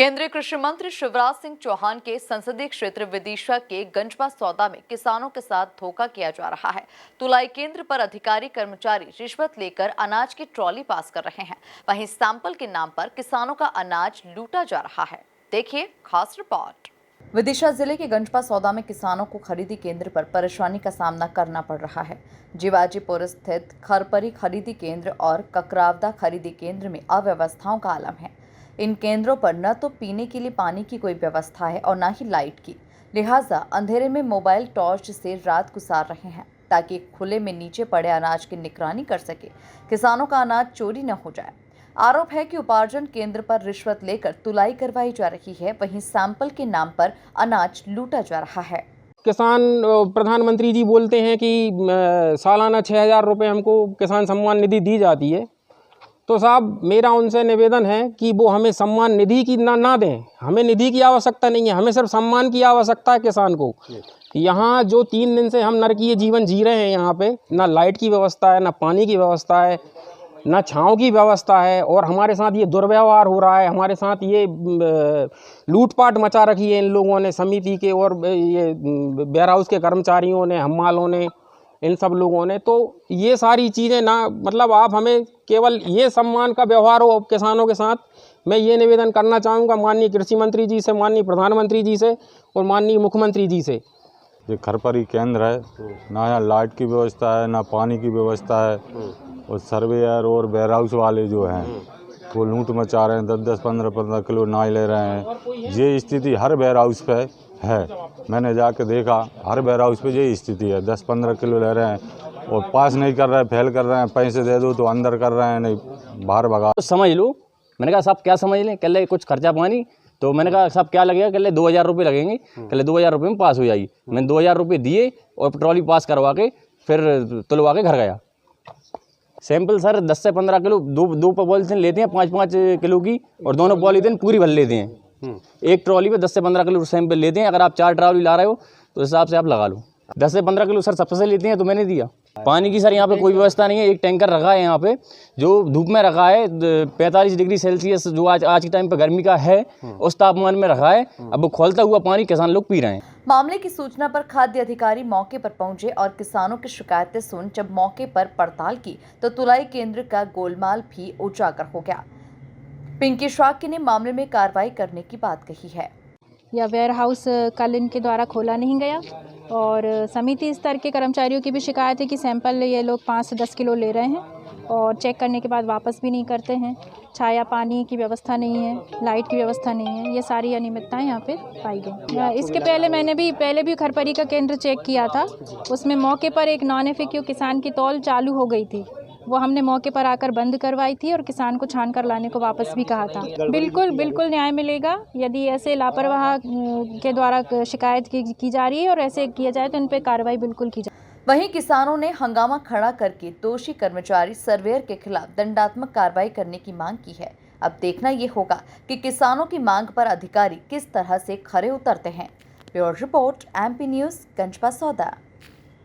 केंद्रीय कृषि मंत्री शिवराज सिंह चौहान के संसदीय क्षेत्र विदिशा के गंजबा सौदा में किसानों के साथ धोखा किया जा रहा है। तुलाई केंद्र पर अधिकारी कर्मचारी रिश्वत लेकर अनाज की ट्रॉली पास कर रहे हैं। वहीं सैंपल के नाम पर किसानों का अनाज लूटा जा रहा है। देखिए खास रिपोर्ट। विदिशा जिले के गंजबा सौदा में किसानों को खरीदी केंद्र पर परेशानी का सामना करना पड़ रहा है। जीवाजीपुर स्थित खरपरी खरीदी केंद्र और ककरावदा खरीदी केंद्र में अव्यवस्थाओं का आलम है। इन केंद्रों पर न तो पीने के लिए पानी की कोई व्यवस्था है और न ही लाइट की, लिहाजा अंधेरे में मोबाइल टॉर्च से रात गुजार रहे हैं ताकि खुले में नीचे पड़े अनाज की निगरानी कर सके, किसानों का अनाज चोरी न हो जाए। आरोप है कि उपार्जन केंद्र पर रिश्वत लेकर तुलाई करवाई जा रही है, वहीं सैंपल के नाम पर अनाज लूटा जा रहा है। किसान प्रधानमंत्री जी बोलते हैं कि सालाना 6,000 रुपये हमको किसान सम्मान निधि दी जाती है। तो साहब मेरा उनसे निवेदन है कि वो हमें सम्मान निधि की ना दें। हमें निधि की आवश्यकता नहीं है, हमें सिर्फ सम्मान की आवश्यकता है किसान को। यहाँ जो 3 दिन से हम नरकीय जीवन जी रहे हैं, यहाँ पे ना लाइट की व्यवस्था है, ना पानी की व्यवस्था है, ना छाँव की व्यवस्था है, और हमारे साथ ये दुर्व्यवहार हो रहा है। हमारे साथ ये लूटपाट मचा रखी है इन लोगों ने, समिति के और ये वेयर हाउस के कर्मचारियों ने, हम्मालों ने, इन सब लोगों ने। तो ये सारी चीज़ें ना, मतलब आप हमें केवल ये सम्मान का व्यवहार हो किसानों के साथ। मैं ये निवेदन करना चाहूँगा माननीय कृषि मंत्री जी से, माननीय प्रधानमंत्री जी से और माननीय मुख्यमंत्री जी से। ये खरपरी केंद्र है, ना यहाँ लाइट की व्यवस्था है, ना पानी की व्यवस्था है, और सर्वेयर और वेयर हाउस वाले जो हैं वो लूट मचा रहे हैं। 10-10, 15-15 किलो अनाज ले रहे हैं। ये स्थिति हर वेयर हाउस पे है, मैंने जाके देखा, हर वेयर हाउस पे यही स्थिति है। 10-15 किलो ले रहे हैं और पास नहीं कर रहे हैं, फेल कर रहे हैं। पैसे दे दो तो अंदर कर रहे हैं, नहीं बाहर भगा। तो समझ लो। मैंने कहा साहब क्या समझ लें? कह ले कुछ खर्चा पानी। तो मैंने कहा साहब क्या लगेगा? कह ले 2,000 रुपये लगेंगे। कह ले 2,000 रुपये में पास हो जाएगी। मैंने 2,000 रुपये दिए और ट्रॉली पास करवा के फिर तुलवा के घर गया। सैंपल सर 10 से 15 किलो, दो पॉलीथीन लेते हैं 5-5 किलो की, और दोनों पॉलीथीन पूरी भर लेते हैं। एक ट्रॉली पे 10 से 15 किलो सैंपल लेते हैं। अगर आप 4 ट्रॉली ला रहे हो तो हिसाब से आप लगा लो। 10 से 15 किलो सर सबसे लेते हैं, तो मैंने दिया। पानी की सर यहाँ पे कोई व्यवस्था नहीं है। एक टैंकर रखा है यहाँ पे, जो धूप में रखा है, 45 डिग्री सेल्सियस जो आज के टाइम पे गर्मी का है, उस तापमान में रखा है। अब वो खोलता हुआ पानी किसान लोग पी रहे हैं। मामले की सूचना पर खाद्य अधिकारी मौके पर पहुंचे और किसानों की शिकायतें सुन जब मौके पर पड़ताल की तो तुलाई केंद्र का गोलमाल भी उजागर हो गया। पिंकी शाक्य ने मामले में कार्रवाई करने की बात कही है। या वेयर हाउस कल इनके द्वारा खोला नहीं गया, और समिति स्तर के कर्मचारियों की भी शिकायत है कि सैंपल ये लोग 5 से 10 किलो ले रहे हैं और चेक करने के बाद वापस भी नहीं करते हैं। छाया पानी की व्यवस्था नहीं है, लाइट की व्यवस्था नहीं है। ये सारी अनियमितताएं यहाँ पे पाई गई। इसके पहले मैंने भी खरपरी का केंद्र चेक किया था। उसमें मौके पर एक नॉन एफिक्यू किसान की तौल चालू हो गई थी, वो हमने मौके पर आकर बंद करवाई थी और किसान को छान कर लाने को वापस भी कहा था। बिल्कुल न्याय मिलेगा। यदि ऐसे लापरवाह के द्वारा शिकायत की जा रही है और ऐसे किया जाए तो इन पर कार्रवाई बिल्कुल की जाए। वहीं किसानों ने हंगामा खड़ा करके दोषी कर्मचारी सर्वेयर के खिलाफ दंडात्मक कार्रवाई करने की मांग की है। अब देखना ये होगा कि किसानों की मांग पर अधिकारी किस तरह से खरे उतरते हैं। ब्यूरो रिपोर्ट, MP न्यूज़, गंजबा सौदा।